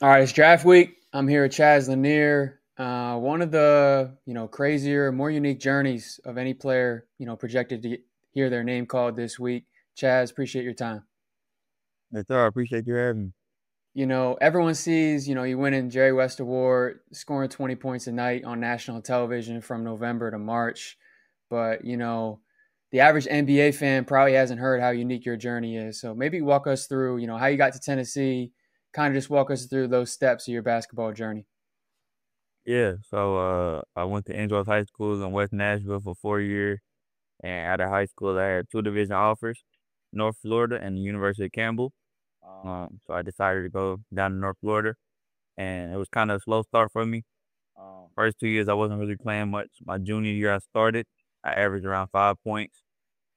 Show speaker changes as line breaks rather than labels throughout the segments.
All right, it's draft week. I'm here at Chaz Lanier. One of the crazier, more unique journeys of any player projected to hear their name called this week. Chaz, appreciate your time.
Yes, sir. I appreciate you having me.
Everyone sees you winning Jerry West Award, scoring 20 points a night on national television from November to March, but the average NBA fan probably hasn't heard how unique your journey is. So maybe walk us through how you got to Tennessee. Kind of just walk us through those steps of your basketball journey.
Yeah, so I went to Andros High School in West Nashville for 4 years, and out of high school, I had two division offers, North Florida and the University of Campbell. So I decided to go down to North Florida, and it was kind of a slow start for me. First 2 years, I wasn't really playing much. My junior year, I started. I averaged around 5 points.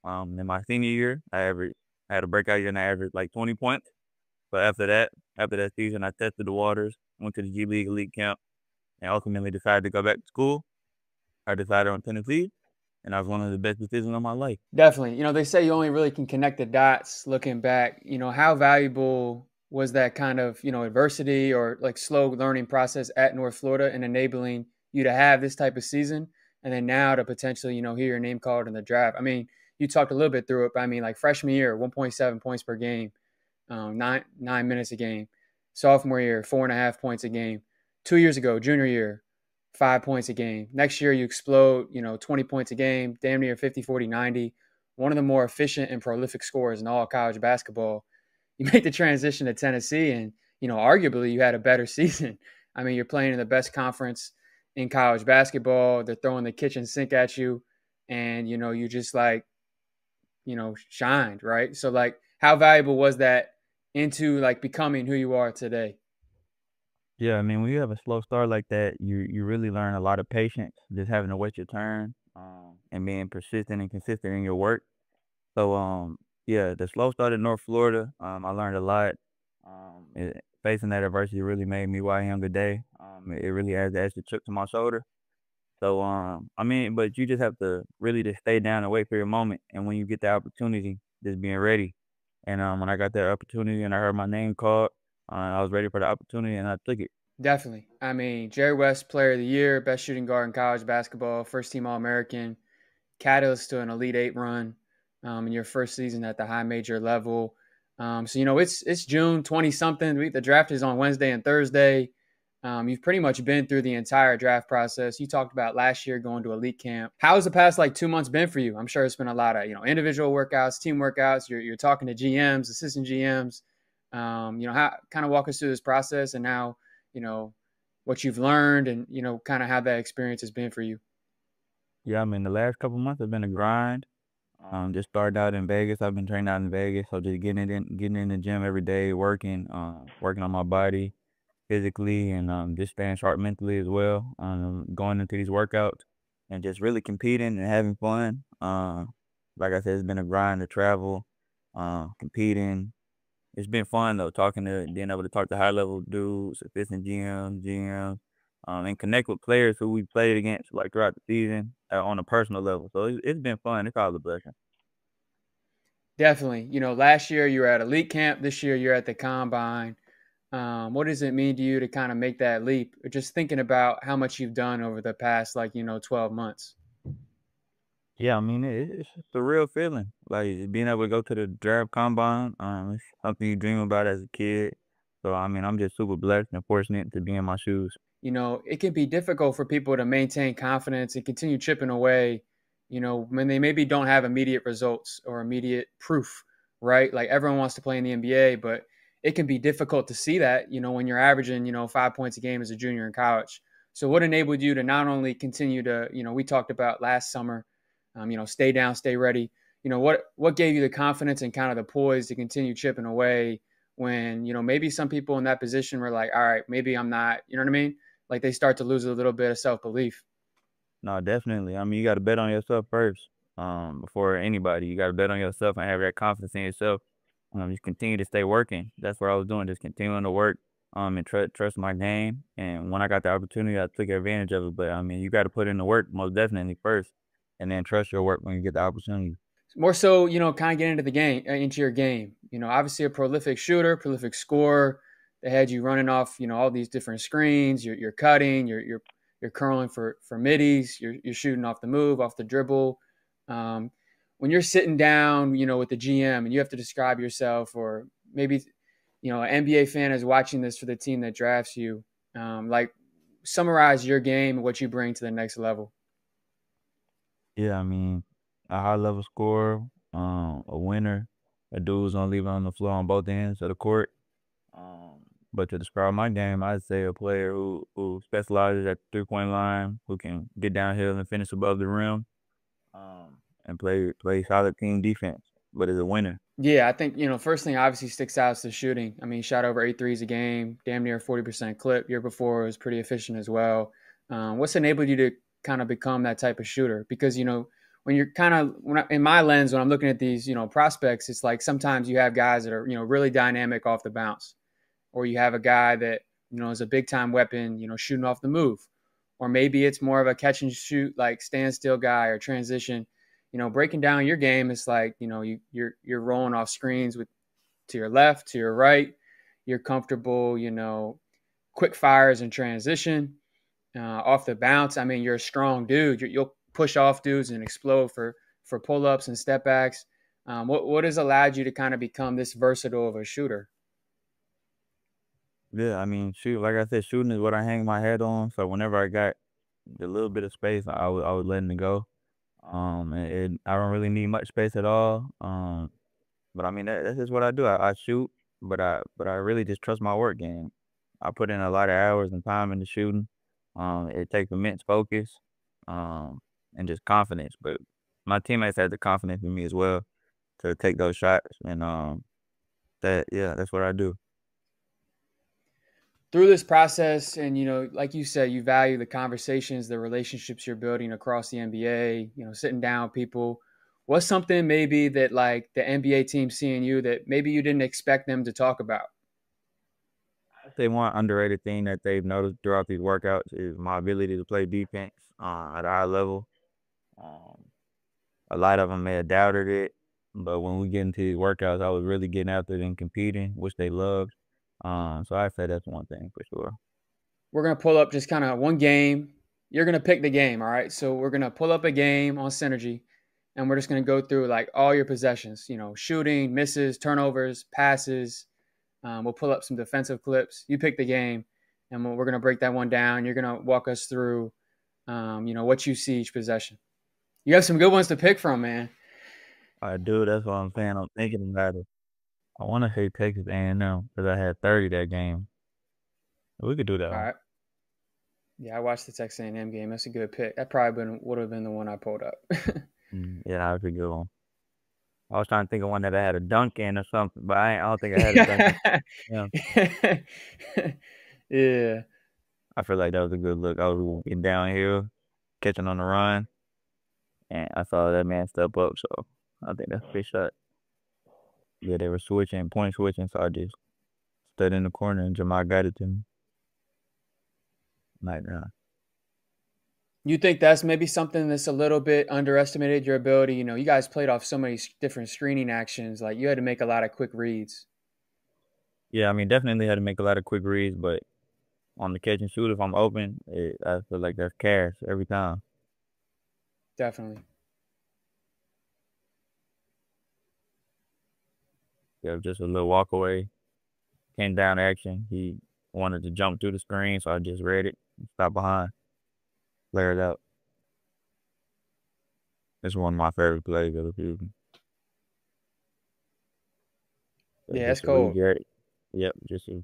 In my senior year, I had a breakout year and I averaged like 20 points. But after that season, I tested the waters, went to the G League elite camp, and ultimately decided to go back to school. I decided on Tennessee, and that was one of the best decisions of my life.
Definitely. They say you only really can connect the dots looking back. How valuable was that kind of, adversity or like slow learning process at North Florida in enabling you to have this type of season and then now to potentially, hear your name called in the draft? I mean, you talked a little bit through it, but I mean, like freshman year, 1.7 points per game, 9 minutes a game. Sophomore year, 4.5 points a game. 2 years ago, junior year, 5 points a game. Next year, you explode, 20 points a game, damn near 50, 40, 90. One of the more efficient and prolific scorers in all college basketball. You make the transition to Tennessee, and, arguably you had a better season. I mean, you're playing in the best conference in college basketball. They're throwing the kitchen sink at you, and, you just like, shined, right? So, like, how valuable was that into like becoming who you are today?
Yeah, I mean, when you have a slow start like that, you really learn a lot of patience, just having to wait your turn, and being persistent and consistent in your work. So yeah, the slow start in North Florida, I learned a lot. Facing that adversity really made me who I am today. It really adds the extra chip to my shoulder. So I mean, but you just have to really just stay down and wait for your moment. And when you get the opportunity, just being ready. And when I got that opportunity and I heard my name called, I was ready for the opportunity and I took it.
Definitely. I mean, Jerry West, Player of the Year, best shooting guard in college basketball, first team All American, catalyst to an Elite Eight run in your first season at the high major level. So it's June 20 something. The draft is on Wednesday and Thursday. You've pretty much been through the entire draft process. You talked about last year going to elite camp. How has the past like 2 months been for you? I'm sure it's been a lot of individual workouts, team workouts. You're talking to GMs, assistant GMs. How kind of walk us through this process and now you know what you've learned and kind of how that experience has been for you.
Yeah, I mean, the last couple months have been a grind. Just started out in Vegas. I've been training out in Vegas, so just getting in the gym every day, working on my body physically, and just staying sharp mentally as well. Going into these workouts and just really competing and having fun. Like I said, it's been a grind to travel, competing. It's been fun though, being able to talk to high level dudes, assistant GMs, and connect with players who we played against like throughout the season on a personal level. So it's been fun. It's all a blessing.
Definitely. Last year you were at elite camp. This year you're at the combine. What does it mean to you to kind of make that leap? Or just thinking about how much you've done over the past, like, 12 months.
Yeah, I mean it's just a real feeling. Like being able to go to the draft combine, it's something you dream about as a kid. So I mean, I'm just super blessed and fortunate to be in my shoes.
It can be difficult for people to maintain confidence and continue chipping away, when they maybe don't have immediate results or immediate proof, right? Like everyone wants to play in the NBA, but it can be difficult to see that, when you're averaging, 5 points a game as a junior in college. So what enabled you to not only continue to, we talked about last summer, stay down, stay ready. What gave you the confidence and kind of the poise to continue chipping away when, maybe some people in that position were like, all right, maybe I'm not, you know what I mean? Like they start to lose a little bit of self belief.
No, definitely. I mean, you got to bet on yourself first. Before anybody, you got to bet on yourself and have that confidence in yourself. Just continue to stay working. That's what I was doing, just continuing to work. And trust my game. And when I got the opportunity, I took advantage of it. But I mean, you got to put in the work most definitely first, and then trust your work when you get the opportunity.
More so, kind of get into the game, into your game. Obviously a prolific shooter, prolific scorer. They had you running off, all these different screens. You're cutting, you're curling for middies. You're shooting off the move, off the dribble. When you're sitting down, with the GM and you have to describe yourself, or maybe, an NBA fan is watching this for the team that drafts you. Like, summarize your game and what you bring to the next level.
Yeah, I mean, a high level scorer, a winner, a dude who's gonna leave it on the floor on both ends of the court. Um, but to describe my game, I'd say a player who specializes at the 3 point line, who can get downhill and finish above the rim, and play solid team defense, but is a winner.
Yeah, I think, first thing obviously sticks out is the shooting. I mean, he shot over 8 threes a game, damn near 40% clip. Year before, it was pretty efficient as well. What's enabled you to kind of become that type of shooter? Because, when you're kind of, in my lens, when I'm looking at these, prospects, it's like sometimes you have guys that are, really dynamic off the bounce, or you have a guy that, is a big time weapon, shooting off the move. Or maybe it's more of a catch and shoot, like standstill guy or transition. Breaking down your game, it's like, you're rolling off screens with to your left, to your right. You're comfortable, quick fires and transition, off the bounce. I mean, you're a strong dude. You'll push off dudes and explode for pull ups and step backs. What has allowed you to kind of become this versatile of a shooter?
Yeah, I mean, shoot, like I said, shooting is what I hang my head on. So whenever I got the little bit of space, I was letting it go. And I don't really need much space at all. But I mean that's just what I do. I shoot, but I really just trust my work game. I put in a lot of hours and time into shooting. It takes immense focus, um, and just confidence. But my teammates had the confidence in me as well to take those shots, and that's what I do.
Through this process, and like you said, you value the conversations, the relationships you're building across the NBA, sitting down with people. What's something maybe that, like, the NBA team seeing you that maybe you didn't expect them to talk about?
I'd say one underrated thing that they've noticed throughout these workouts is my ability to play defense at a high level. Um, a lot of them may have doubted it, but when we get into these workouts, I was really getting after it and competing, which they loved. So I'd say that's one thing for sure.
We're going to pull up just kind of one game. You're going to pick the game. All right. So we're going to pull up a game on Synergy, and we're just going to go through like all your possessions, shooting, misses, turnovers, passes. We'll pull up some defensive clips. You pick the game, and we're going to break that one down. You're going to walk us through, what you see each possession. You have some good ones to pick from, man.
I do. That's what I'm saying. I'm thinking about it. I want to say Texas A&M because I had 30 that game. We could do that
All
one.
right. Yeah, I watched the Texas A&M game. That's a good pick. That probably would have been the one I pulled up.
Yeah, that was a good one. I was trying to think of one that I had a dunk in or something, but I don't think I had a dunk in. Yeah,
Yeah.
I feel like that was a good look. I was getting downhill, catching on the run, and I saw that man step up, so I think that's a big shot. Yeah, they were switching, point switching, so I just stood in the corner and Jamal got it to me. Like,
You think that's maybe something that's a little bit underestimated, your ability? You guys played off so many different screening actions. Like, you had to make a lot of quick reads.
yeah, I mean, definitely had to make a lot of quick reads, but on the catch and shoot, if I'm open, I feel like that's cash every time.
Definitely.
Yeah, just a little walk away, came down action. He wanted to jump through the screen, so I just read it, stop behind, flare it out. It's one of my favorite plays of the season. So
Yeah, that's
just a
cold.
reject. Yep, just a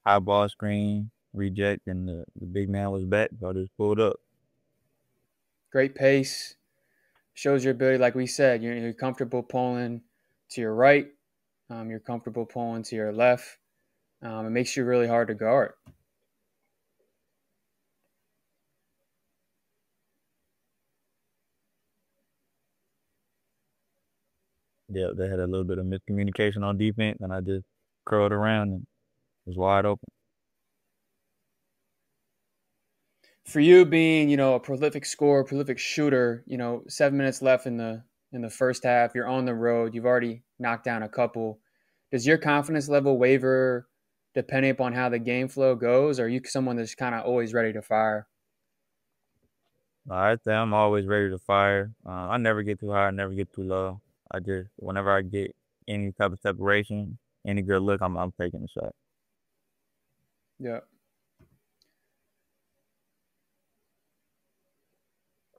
high ball screen, reject, and the big man was back, so I just pulled up.
Great pace. Shows your ability. Like we said, you're comfortable pulling to your right. You're comfortable pulling to your left. It makes you really hard to guard.
Yeah, they had a little bit of miscommunication on defense, and I just curled around and was wide open.
For you being, a prolific scorer, prolific shooter, 7 minutes left in the first half. You're on the road. You've already knocked down a couple. Does your confidence level waver depending upon how the game flow goes, or are you someone that's kind of always ready to fire?
I think I'm always ready to fire. I never get too high, I never get too low. I just whenever I get any type of separation, any good look, I'm taking the shot.
Yeah.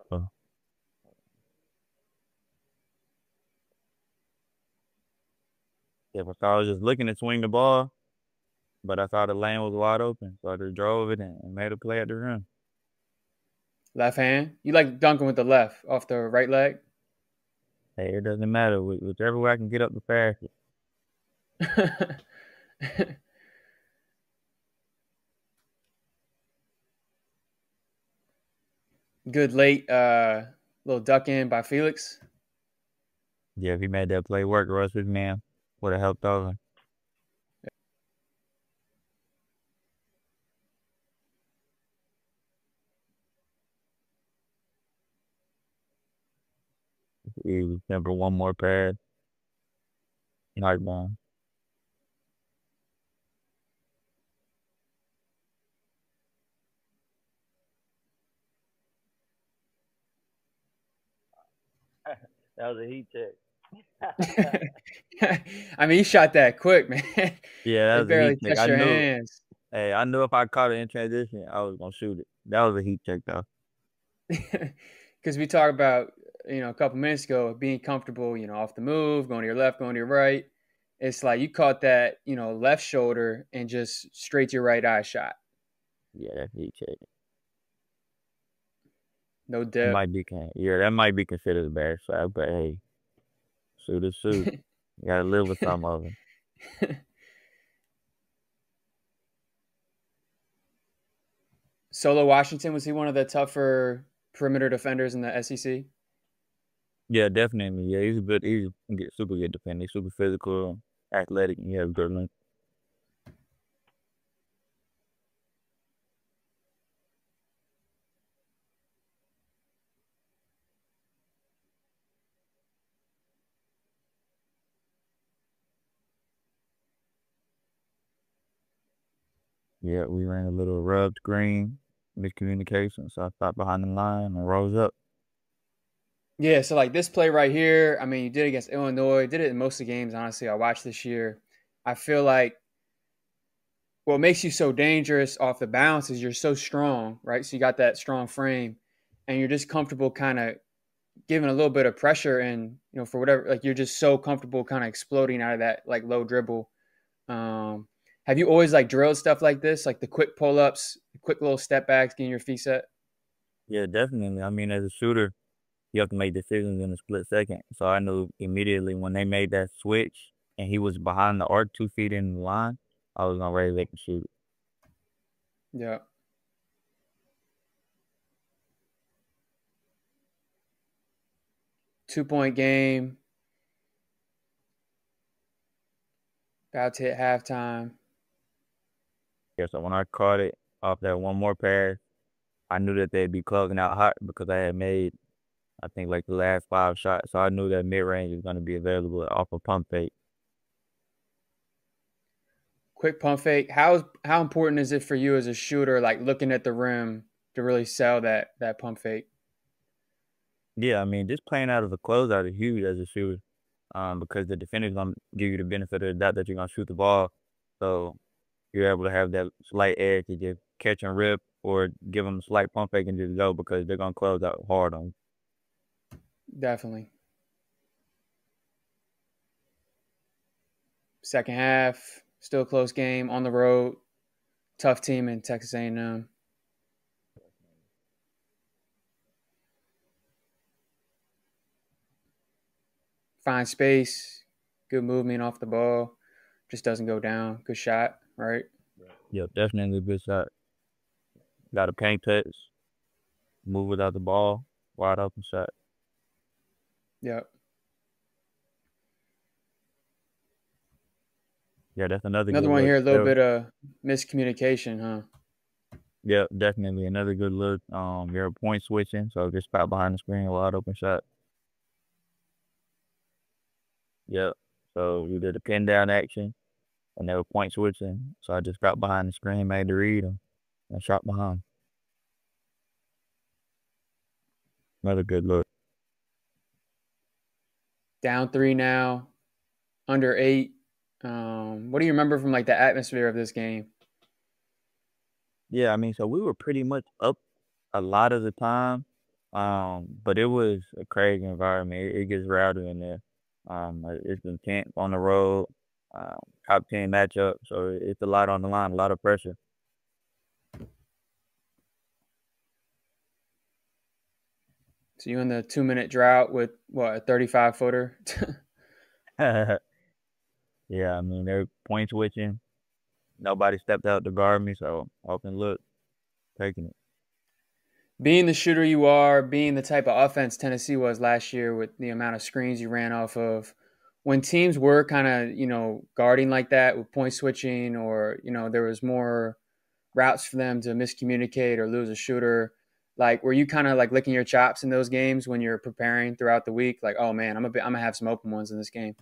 So, yeah, but I was just looking to swing the ball, but I thought the lane was wide open, so I just drove it and made a play at the rim.
Left hand? You like dunking with the left off the right leg?
Hey, it doesn't matter. Whichever way I can get up the fastest.
Good late little duck in by Felix.
Yeah, if he made that play work, Russ with man would have helped over. He was number one more pass. Night bomb. That was a heat check.
I mean, he shot that quick, man.
Yeah, that
It
was a
barely
heat check.
touched
I
your
knew.
hands.
Hey, I knew if I caught it in transition, I was gonna shoot it. That was a heat check though.
Because we talked about, a couple minutes ago, being comfortable, off the move, going to your left, going to your right. It's like you caught that, left shoulder and just straight to your right eye shot.
Yeah, that's a heat check.
No
That
dip.
might be yeah, that might be considered a bad shot, but hey, shoot is shoot. You gotta live with some of them.
Solo Washington, was he one of the tougher perimeter defenders in the SEC?
Yeah, definitely. Yeah, he's a good. He's super good defender. He's super physical, athletic, and he has good length. Yeah, we ran a little rub screen, miscommunication. So I stopped behind the line and rose up.
Yeah, so like this play right here, I mean, you did it against Illinois, did it in most of the games, honestly, I watched this year. I feel like what makes you so dangerous off the bounce is you're so strong, right? So you got that strong frame and you're just comfortable kind of giving a little bit of pressure and, for whatever, like you're just so comfortable kind of exploding out of that like low dribble. Um, have you always like drilled stuff like this, like the quick pull ups, quick little step backs, getting your feet set?
Yeah, definitely. I mean, as a shooter, you have to make decisions in a split second. So I knew immediately when they made that switch and he was behind the arc 2 feet in the line, I was gonna ready to make him shoot.
Yeah. 2 point game, about to hit halftime.
Yeah, so when I caught it off that one more pass, I knew that they'd be closing out hot because I had made, I think, like the last 5 shots. So I knew that mid range was gonna be available off a pump fake.
Quick pump fake. How important is it for you as a shooter, like looking at the rim to really sell that pump fake?
Yeah, I mean, just playing out of a closeout is huge as a shooter, because the defender's gonna give you the benefit of the doubt that you're gonna shoot the ball, so you're able to have that slight edge to just catch and rip or give them a slight pump fake and just go because they're gonna close out hard on you.
Definitely. Second half, still a close game on the road. Tough team in Texas A&M. Find space, good movement off the ball, just doesn't go down. Good shot, right?
Yep, definitely a good shot. Got a paint touch, move without the ball, wide open shot.
Yep.
Yeah, that's another
Another
good
one
look.
here, a little bit of miscommunication, huh?
Yeah, definitely another good look. You're point switching, so just spot behind the screen, wide open shot. Yeah. So we did a pin down action, and they were point switching. So I just got behind the screen, made the read, and shot behind. Another good look.
Down three now, under eight. What do you remember from like the atmosphere of this game?
Yeah, I mean, so we were pretty much up a lot of the time, but it was a crazy environment. It gets rowdy in there. It's intense on the road, um, top 10 matchup, so it's a lot on the line, a lot of pressure.
So you in the 2 minute drought with what, a 35 footer?
Yeah, I mean, they're point switching. Nobody stepped out to guard me, so open look, taking it.
Being the shooter you are, being the type of offense Tennessee was last year with the amount of screens you ran off of, when teams were kind of, guarding like that with point switching or, there was more routes for them to miscommunicate or lose a shooter, like were you kind of like licking your chops in those games when you're preparing throughout the week? Like, oh man, I'm gonna have some open ones in this game.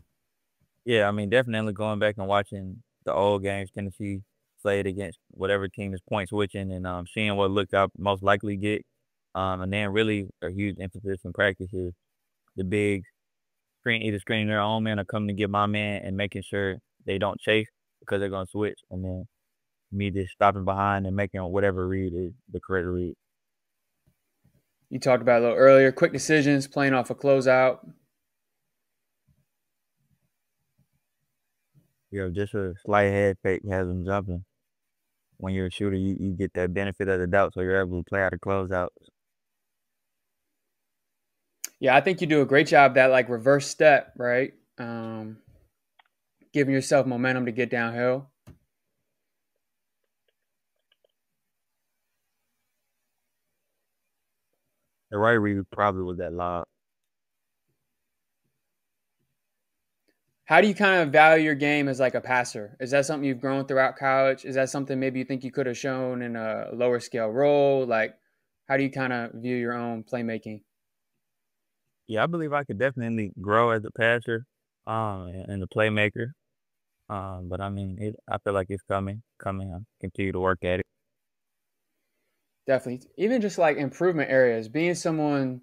Yeah, I mean, definitely going back and watching the old games Tennessee played against whatever team is point switching and seeing what looked out most likely get. And then really a huge emphasis in practice is the big screen, either screening their own man or coming to get my man and making sure they don't chase because they're going to switch. And then me just stopping behind and making whatever read is the correct read.
You talked about it a little earlier, quick decisions, playing off a closeout.
You know, just a slight head fake has them jumping. When you're a shooter, you get that benefit of the doubt, so you're able to play out of closeouts.
Yeah, I think you do a great job that like reverse step, right? Giving yourself momentum to get downhill.
The right read probably was that lob.
How do you kind of value your game as like a passer? Is that something you've grown throughout college? Is that something maybe you think you could have shown in a lower scale role? Like, how do you kind of view your own playmaking?
Yeah, I believe I could definitely grow as a passer, and a playmaker. But I mean, I feel like it's coming. I continue to work at it.
Definitely. Even just like improvement areas, being someone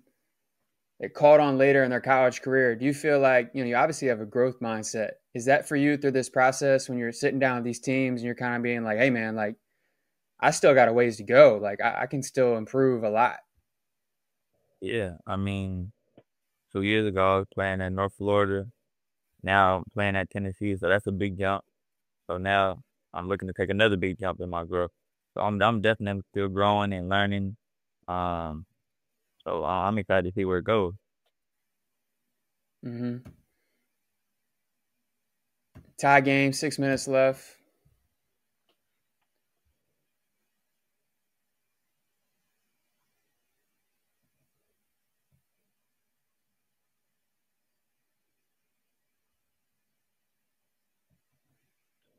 that caught on later in their college career, do you feel like, you obviously have a growth mindset. Is that for you through this process when you're sitting down with these teams and you're kind of being like, hey, man, like, I still got a ways to go. Like, I can still improve a lot.
Yeah, I mean, 2 years ago I was playing at North Florida. Now I'm playing at Tennessee, so that's a big jump. So now I'm looking to take another big jump in my growth. So I'm definitely still growing and learning. Um, so I'm excited to see where it goes.
Hmm. Tie game, 6 minutes left.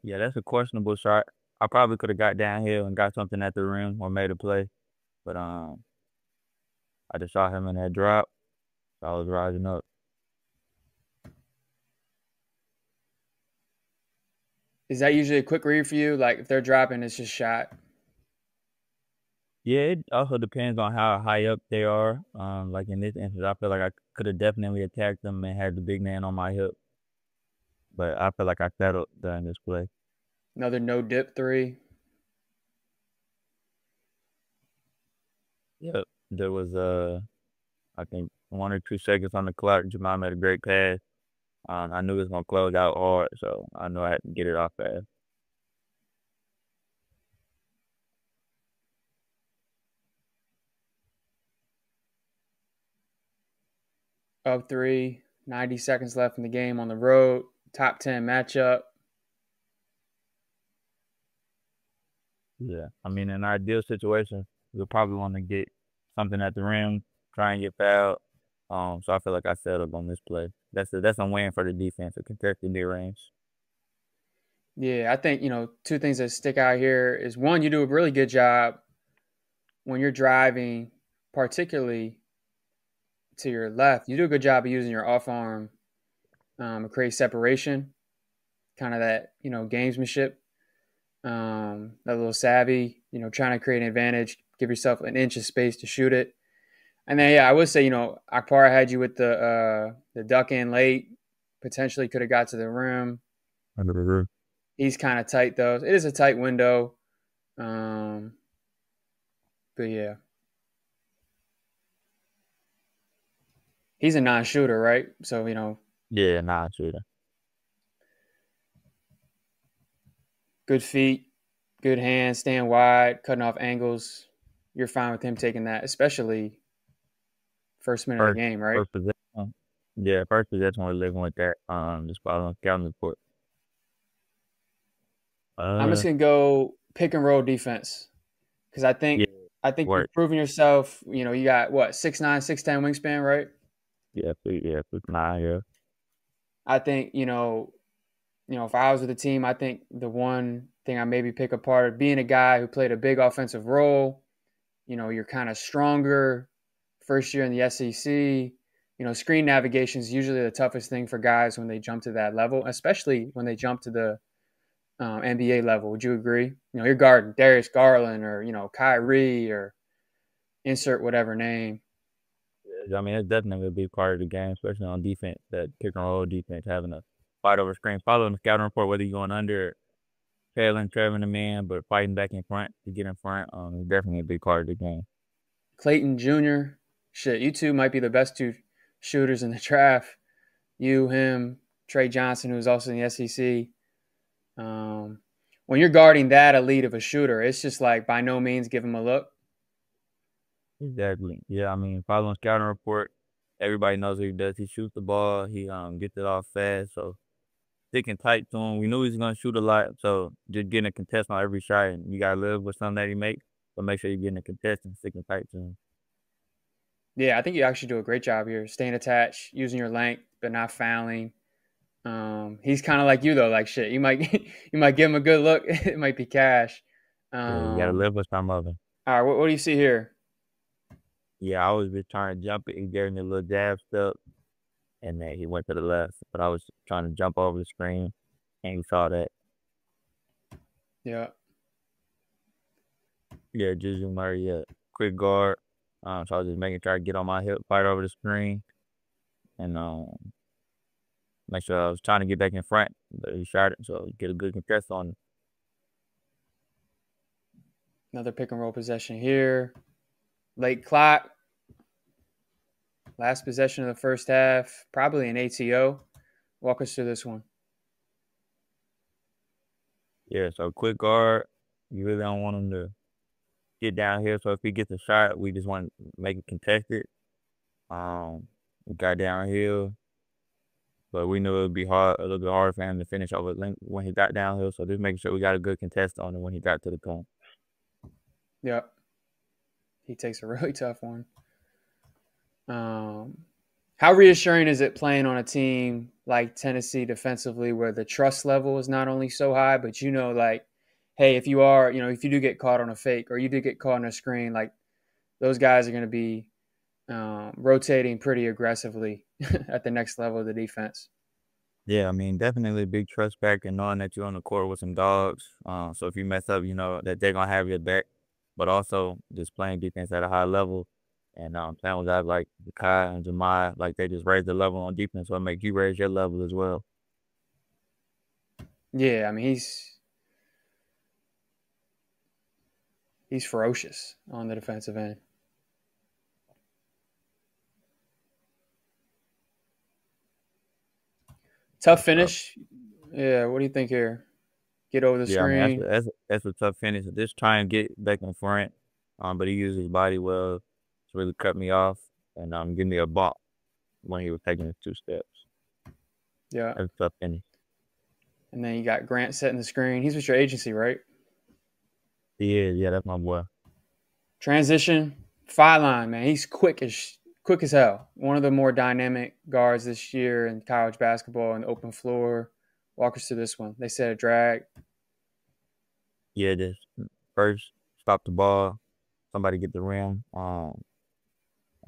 Yeah, that's a questionable shot. I probably could have got downhill and got something at the rim or made a play, but I just saw him in that drop, so I was rising up.
Is that usually a quick read for you? Like, if they're dropping, it's just shot.
Yeah, it also depends on how high up they are. Like in this instance, I feel like I could have definitely attacked them and had the big man on my hip, but I feel like I settled during this play.
Another no dip three.
Yep. There was I think 1 or 2 seconds on the clock. Jamal made a great pass. I knew it was gonna close out hard, so I knew I had to get it off fast.
Up three. 90 seconds left in the game on the road. Top 10 matchup.
Yeah, I mean, in an ideal situation, we'll probably want to get something at the rim, try and get fouled. So I feel like I settled on this play. That's a win for the defense, a contested mid range.
Yeah, I think, two things that stick out here is one, you do a really good job when you're driving, particularly to your left. You do a good job of using your off arm create separation, kind of that gamesmanship, that little savvy, trying to create an advantage, give yourself an inch of space to shoot it. And then yeah, I would say Akbar had you with the duck in late, potentially could have got to the rim.
Under the roof.
He's kind of tight though. It is a tight window, um, but yeah, he's a non-shooter, right? So
Yeah, nah, shooter.
good feet, good hands, staying wide, cutting off angles. You're fine with him taking that, especially first minute of the
First,
game, right?
first possession. Yeah, first possession we're living with that. Just following scouting report.
I'm just
Uh,
gonna go pick and roll defense because I
yeah,
think I think
work.
you've proven yourself. You got what 6'9", 6'10" wingspan, right?
Yeah, nah, yeah.
I think if I was with the team, I think the one thing I maybe pick apart being a guy who played a big offensive role. You're kind of stronger first year in the SEC. Screen navigation is usually the toughest thing for guys when they jump to that level, especially when they jump to the NBA level. Would you agree? You're guarding Darius Garland or Kyrie or insert whatever name.
I mean, it's definitely a big part of the game, especially on defense. That pick and roll defense, having a fight over screen, following the scouting report, whether you're going under, trailing the man, but fighting back in front to get in front. Is definitely a big part of the game.
Clayton Jr. Shit, you two might be the best two shooters in the draft. You, him, Trey Johnson, who's also in the SEC. When you're guarding that elite of a shooter, it's just like by no means give him a look.
Exactly. Yeah, I mean, following scouting report, everybody knows what he does. He shoots the ball. He gets it off fast. So sticking tight to him. We knew he was gonna shoot a lot. So just getting a contest on every shot, and you gotta live with something that he makes. But make sure you're getting a contest and sticking tight to him.
Yeah, I think you actually do a great job here, staying attached, using your length, but not fouling. He's kind of like you though, like shit. You might you might give him a good look. It might be cash.
Yeah, you gotta
Um,
live with some of it.
all right, what do you see here?
Yeah, I always been trying to jump it. He gave me a little jab step, and then he went to the left. But I was trying to jump over the screen, and he saw that.
Yeah,
Yeah, Juju Murray, yeah, quick guard. So I was just making sure I get on my hip, fight over the screen, and make sure I was trying to get back in front. But he shot it, so get a good contest on him.
another pick and roll possession here. Late clock, last possession of the first half, probably an ATO. Walk us through this one.
Yeah, so quick guard. You really don't want him to get down here. So if he gets a shot, we just want to make it contested. We got downhill, but we knew it would be hard, a little bit hard for him to finish over when he got downhill. So just making sure we got a good contest on him when he got to the cone.
Yeah, he takes a really tough one. Um, how reassuring is it playing on a team like Tennessee defensively, where the trust level is not only so high, but like, hey, if you are, if you do get caught on a fake or you do get caught on a screen, like those guys are going to be rotating pretty aggressively at the next level of the defense.
Yeah, I mean, definitely a big trust factor knowing that you're on the court with some dogs. So if you mess up, you know that they're gonna have your back. But also just playing defense at a high level, and playing with guys like Kai and Jemiah, like they just raise the level on defense, so it makes you raise your level as well.
Yeah, I mean he's ferocious on the defensive end. Tough
So
finish. Yeah, what do you think here? Get over the
yeah, I mean
screen.
that's a tough finish. Just try and get back in front, but he used his body well to really cut me off and give me a bump when he was taking his 2 steps.
Yeah.
That's a tough finish.
And then you got Grant setting the screen. He's with your agency, right?
Yeah, that's my boy.
Transition, fly line, man. He's quick as hell. One of the more dynamic guards this year in college basketball and open floor. Walk us through this one. They said a drag.
Yeah, just first stop the ball, somebody get the rim, on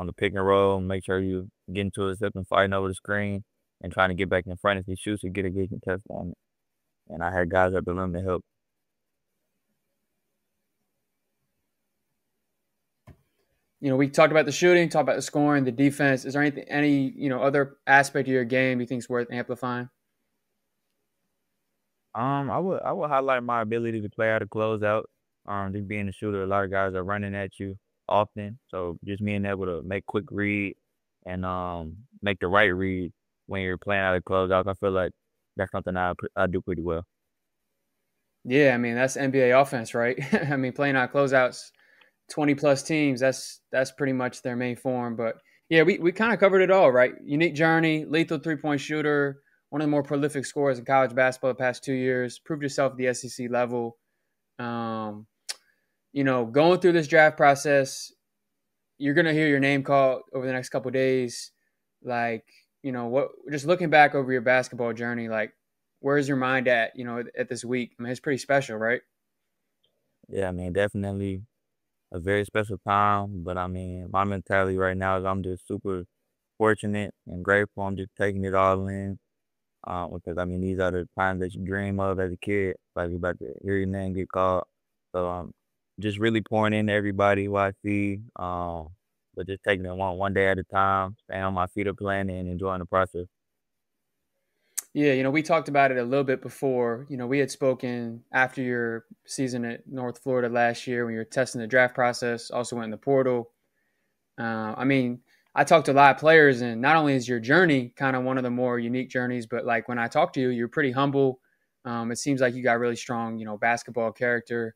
the pick and roll, make sure you get into a zip and fighting over the screen, and trying to get back in front of his shoes to get a good contest on it. And I had guys at the rim to help.
We talked about the shooting, talked about the scoring, the defense. Is there any other aspect of your game you think is worth amplifying?
I would highlight my ability to play out of closeout. Just being a shooter, a lot of guys are running at you often, so just being able to make quick read and make the right read when you're playing out of closeout, I feel like that's something I do pretty well.
Yeah, I mean that's NBA offense, right? I mean playing out closeouts, 20 plus teams. That's pretty much their main form. But yeah, we kind of covered it all, right? Unique journey, lethal 3 point shooter, one of the more prolific scorers in college basketball the past 2 years. Proved yourself at the SEC level. Um, going through this draft process, you're gonna hear your name called over the next couple of days. Like, what? Just looking back over your basketball journey, like, where's your mind at? At this week. I mean, it's pretty special, right?
Yeah, I mean, definitely a very special time, but I mean, my mentality right now is I'm just super fortunate and grateful. I'm just taking it all in. Because I mean, these are the times that you dream of as a kid, like you about to hear your name get called. So just really pouring into everybody who I see, but just taking it one day at a time, staying on my feet of planning and enjoying the process.
Yeah, we talked about it a little bit before. We had spoken after your season at North Florida last year when you were testing the draft process, also went in the portal. I mean, I talked to a lot of players, and not only is your journey kind of one of the more unique journeys, but like when I talk to you, you're pretty humble. It seems like you got really strong, basketball character.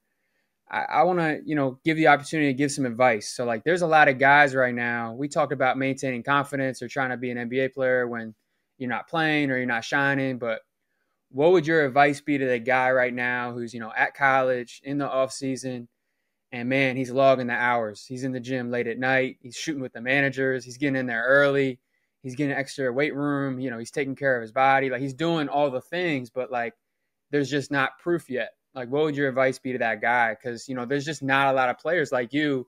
I want to, give the opportunity to give some advice. So, like, there's a lot of guys right now. We talk about maintaining confidence or trying to be an NBA player when you're not playing or you're not shining. But what would your advice be to the guy right now who's, at college in the off season, and man, he's logging the hours. He's in the gym late at night. He's shooting with the managers. He's getting in there early. He's getting extra weight room. He's taking care of his body. Like he's doing all the things, but like there's just not proof yet. Like, what would your advice be to that guy? Because, there's just not a lot of players like you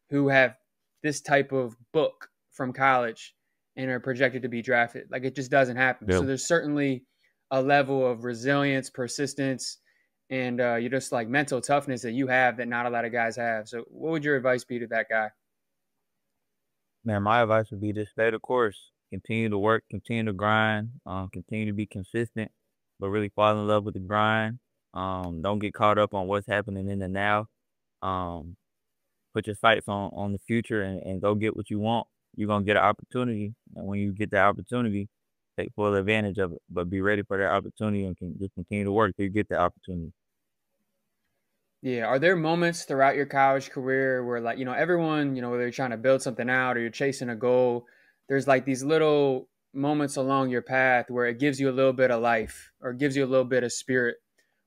who have this type of book from college and are projected to be drafted. Like, it just doesn't happen.
Yeah.
So there's certainly a level of resilience, persistence, and you just like mental toughness that you have that not a lot of guys have. So, what would your advice be to that guy?
Man, my advice would be to stay the course, continue to work, continue to grind, continue to be consistent, but really fall in love with the grind. Don't get caught up on what's happening in the now. Um, put your sights on the future and go get what you want. You're gonna get an opportunity, and when you get that opportunity, take full advantage of it. But be ready for that opportunity and just continue to work till you get the opportunity.
Yeah. Are there moments throughout your college career where, like, everyone, whether you're trying to build something out or you're chasing a goal, there's like these little moments along your path where it gives you a little bit of life or gives you a little bit of spirit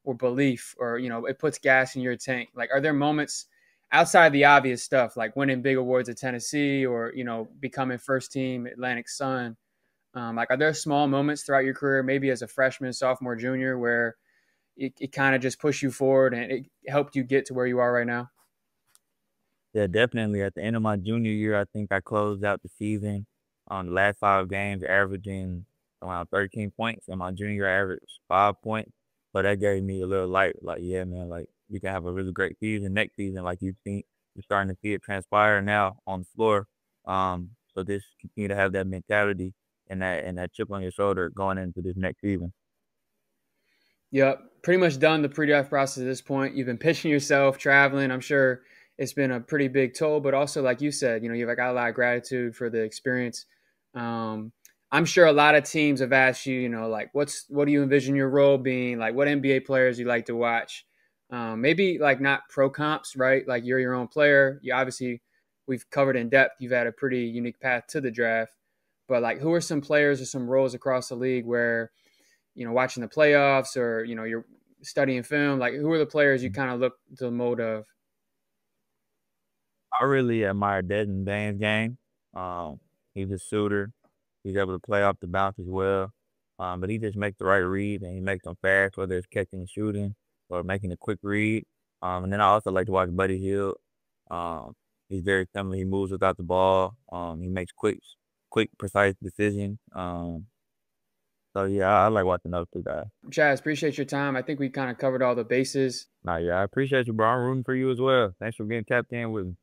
or belief or, it puts gas in your tank? Like, are there moments outside the obvious stuff, like winning big awards at Tennessee or, becoming first team Atlantic Sun? Like, are there small moments throughout your career, maybe as a freshman, sophomore, junior, where it kind of just pushed you forward and it helped you get to where you are right now?
Yeah, definitely. At the end of my junior year, I think I closed out the season on the last 5 games, averaging around 13 points. And my junior year, I averaged 5 points. So that gave me a little light. Like, yeah, man, like you can have a really great season next season. Like you're starting to see it transpire now on the floor. So just continue to have that mentality and that chip on your shoulder going into this next season.
Yep, pretty much done the pre-draft process at this point. You've been pitching yourself, traveling. I'm sure it's been a pretty big toll, but also like you said, you've got a lot of gratitude for the experience. Um, I'm sure a lot of teams have asked you, like what do you envision your role being? Like what NBA players you like to watch? Maybe like not pro comps, right? Like you're your own player. You obviously we've covered in depth. You've had a pretty unique path to the draft, but like who are some players or some roles across the league where watching the playoffs or, you're studying film, like who are the players you kind of look to the mode of?
I really admire Desmond Bane's game. Um, he's a shooter. He's able to play off the bounce as well. But he just makes the right read and he makes them fast, whether it's catching and shooting or making a quick read. And then I also like to watch Buddy Hield. Um, he's very similar. He moves without the ball. He makes quick, precise decisions. So yeah, I like watching those two guys.
Chaz, appreciate your time. I think we kind of covered all the bases.
Nah, yeah, I appreciate you, bro. I'm rooting for you as well. Thanks for getting tapped in with me.